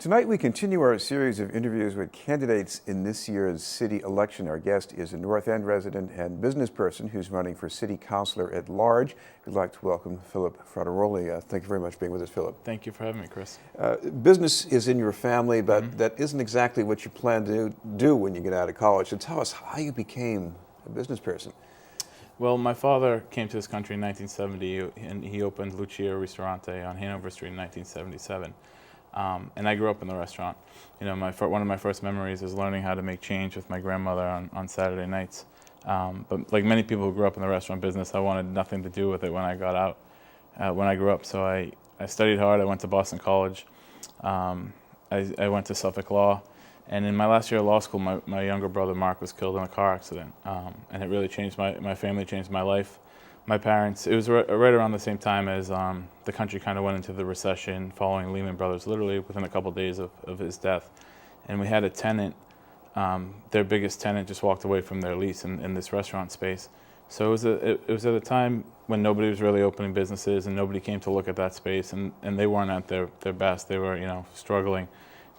Tonight we continue our series of interviews with candidates in this year's city election. Our guest is a North End resident and business person who's running for city councilor at large. We'd like to welcome Philip Frateroli. Thank you very much for being with us, Philip. Thank you for having me, Chris. Business is in your family, but that isn't exactly what you plan to do when you get out of college. So tell us how you became a business person. Well, my father came to this country in 1970, and he opened Lucia Ristorante on Hanover Street in 1977. And I grew up in the restaurant. You know, one of my first memories is learning how to make change with my grandmother on Saturday nights. But like many people who grew up in the restaurant business, I wanted nothing to do with it when I got out, when I grew up. So I studied hard. I went to Boston College. I went to Suffolk Law. And in my last year of law school, my younger brother, Mark, was killed in a car accident. And it really changed my family, changed my life. My parents, it was right around the same time as the country kind of went into the recession following Lehman Brothers, literally within a couple of days of his death. And we had a tenant, their biggest tenant just walked away from their lease in this restaurant space. So it was at a time when nobody was really opening businesses and nobody came to look at that space, and they weren't at their best. They were, struggling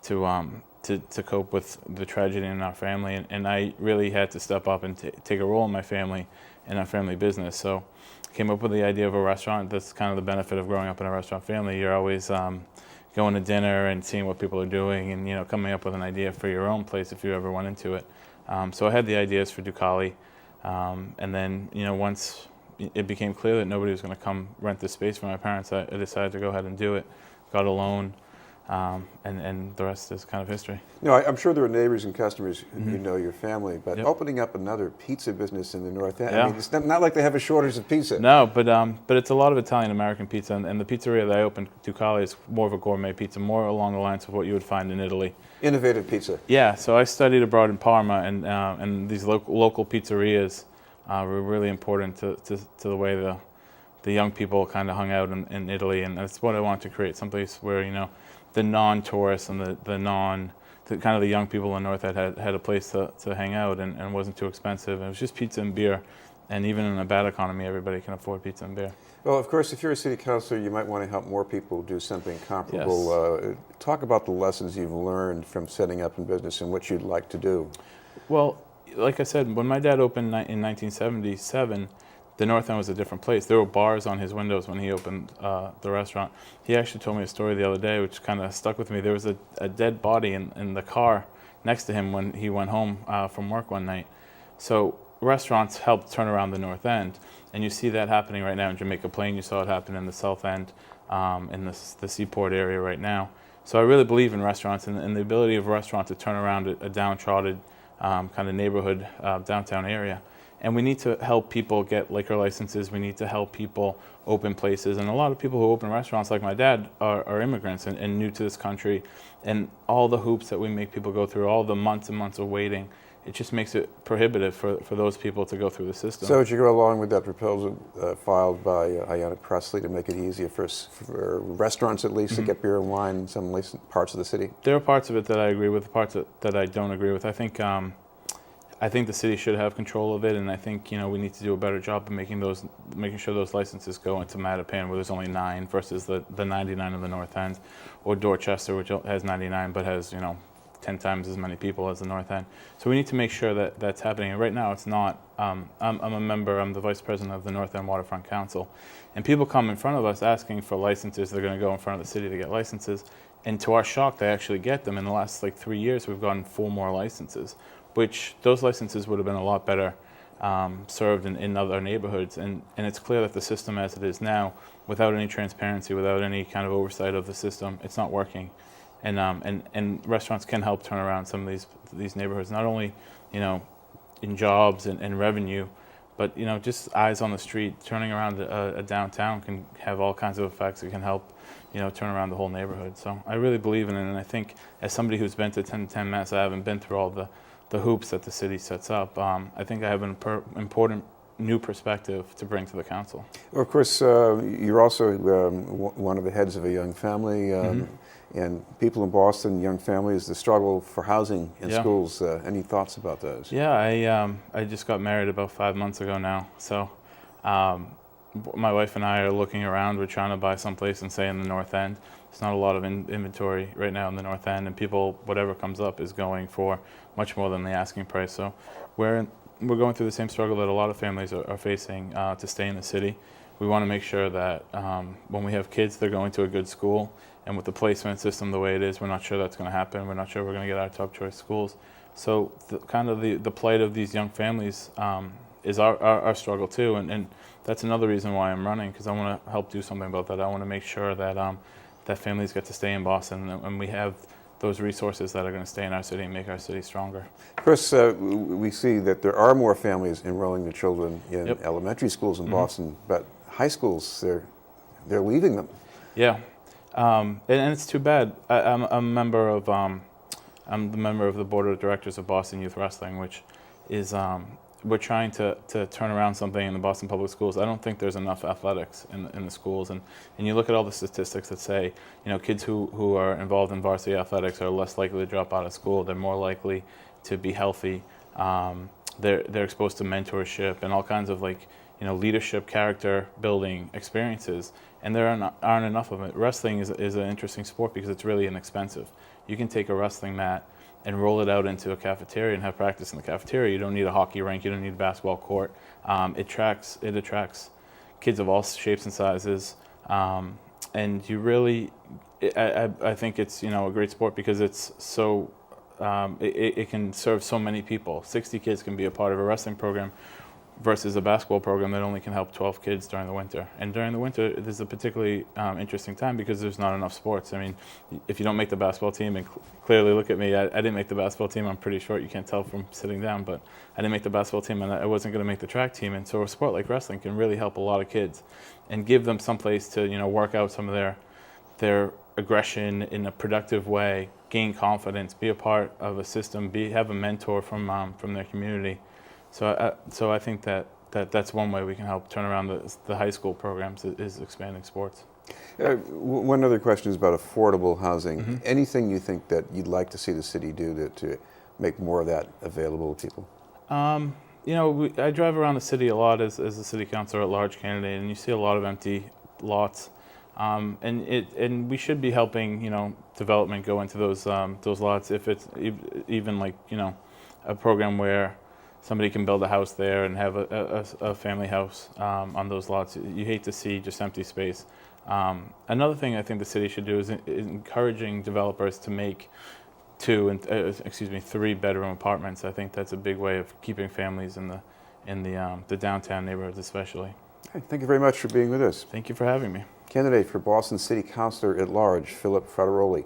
to cope with the tragedy in our family, and I really had to step up and take a role in my family and our family business. So I came up with the idea of a restaurant. That's kind of the benefit of growing up in a restaurant family. You're always going to dinner and seeing what people are doing, and coming up with an idea for your own place if you ever went into it. So I had the ideas for Ducali, and then once it became clear that nobody was going to come rent this space for my parents, I decided to go ahead and do it. Got a loan. And the rest is kind of history. I'm sure there are neighbors and customers who know your family, but opening up another pizza business in the North End, I mean, it's not like they have a shortage of pizza. No, but it's a lot of Italian-American pizza, and the pizzeria that I opened, Ducali, is more of a gourmet pizza, more along the lines of what you would find in Italy. Innovative pizza. Yeah, so I studied abroad in Parma, and these local pizzerias were really important to the way the young people kind of hung out in Italy, and that's what I wanted to create, someplace where, the non-tourists and the young people in North End had a place to hang out and wasn't too expensive. It was just pizza and beer, and even in a bad economy, everybody can afford pizza and beer. Well, of course, if you're a city councilor, you might want to help more people do something comparable. Yes. Talk about the lessons you've learned from setting up in business and what you'd like to do. Well, like I said, when my dad opened in 1977, the North End was a different place. There were bars on his windows when he opened the restaurant. He actually told me a story the other day, which kind of stuck with me. There was a dead body in the car next to him when he went home from work one night. So restaurants helped turn around the North End, and you see that happening right now in Jamaica Plain. You saw it happen in the South End, in the Seaport area right now. So I really believe in restaurants and the ability of a restaurant to turn around a downtrodden kind of neighborhood downtown area. And we need to help people get liquor licenses. We need to help people open places. And a lot of people who open restaurants, like my dad, are immigrants and new to this country. And all the hoops that we make people go through, all the months and months of waiting, it just makes it prohibitive for those people to go through the system. So would you go along with that proposal filed by Ayanna Pressley to make it easier for restaurants, at least, to get beer and wine in some parts of the city? There are parts of it that I agree with, parts that I don't agree with. I think the city should have control of it, and I think we need to do a better job of making sure those licenses go into Mattapan, where there's only 9 versus the 99 of the North End, or Dorchester, which has 99 but has 10 times as many people as the North End. So we need to make sure that that's happening. And right now it's not. I'm a member. I'm the vice president of the North End Waterfront Council, and people come in front of us asking for licenses. They're going to go in front of the city to get licenses, and to our shock, they actually get them. In the last 3 years, we've gotten 4 more licenses, which those licenses would have been a lot better served in other neighborhoods. And it's clear that the system as it is now, without any transparency, without any kind of oversight of the system, it's not working. And restaurants can help turn around some of these neighborhoods, not only in jobs and revenue, but just eyes on the street. Turning around a downtown can have all kinds of effects. It can help turn around the whole neighborhood. So I really believe in it, and I think as somebody who's been to 1010 Mass Ave and been through all the hoops that the city sets up, I think I have an important new perspective to bring to the council. Well, of course, you're also one of the heads of a young family, and people in Boston, young families, the struggle for housing in schools. Any thoughts about those? Yeah, I just got married about 5 months ago now, so my wife and I are looking around. We're trying to buy someplace in, say, in the North End. There's not a lot of inventory right now in the North End, and people, whatever comes up, is going for much more than the asking price. So we're going through the same struggle that a lot of families are facing to stay in the city. We want to make sure that when we have kids, they're going to a good school. And with the placement system the way it is, we're not sure that's going to happen. We're not sure we're going to get our top choice schools. So the plight of these young families is our struggle too. And that's another reason why I'm running, because I want to help do something about that. I want to make sure that that families get to stay in Boston, and we have those resources that are going to stay in our city and make our city stronger. Chris, we see that there are more families enrolling their children in Yep. elementary schools in Boston, but high schools, they're leaving them. Yeah, and it's too bad. I'm a member of I'm the member of the board of directors of Boston Youth Wrestling, which is we're trying to turn around something in the Boston Public Schools. I don't think there's enough athletics in the schools, and you look at all the statistics that say, kids who are involved in varsity athletics are less likely to drop out of school. They're more likely to be healthy. They're exposed to mentorship and all kinds of leadership, character building experiences, and there aren't enough of it. Wrestling is an interesting sport because it's really inexpensive. You can take a wrestling mat and roll it out into a cafeteria and have practice in the cafeteria. You don't need a hockey rink. You don't need a basketball court. It attracts kids of all shapes and sizes, and you really, I think it's a great sport because it's so it can serve so many people. 60 kids can be a part of a wrestling program versus a basketball program that only can help 12 kids during the winter. And during the winter, this is a particularly interesting time because there's not enough sports. I mean, if you don't make the basketball team, and clearly look at me, I didn't make the basketball team. I'm pretty short, you can't tell from sitting down, but I didn't make the basketball team and I wasn't going to make the track team. And so a sport like wrestling can really help a lot of kids and give them some place to work out some of their aggression in a productive way, gain confidence, be a part of a system, have a mentor from their community. So I think that's one way we can help turn around the high school programs is expanding sports. One other question is about affordable housing. Anything you think that you'd like to see the city do to make more of that available to people? I drive around the city a lot as a city councilor at large candidate, and you see a lot of empty lots. And we should be helping development go into those lots if it's even a program where somebody can build a house there and have a family house on those lots. You hate to see just empty space. Another thing I think the city should do is encouraging developers to make 3-bedroom apartments. I think that's a big way of keeping families in the downtown neighborhoods especially. Hey, thank you very much for being with us. Thank you for having me. Candidate for Boston City Councilor at Large, Philip Frateroli.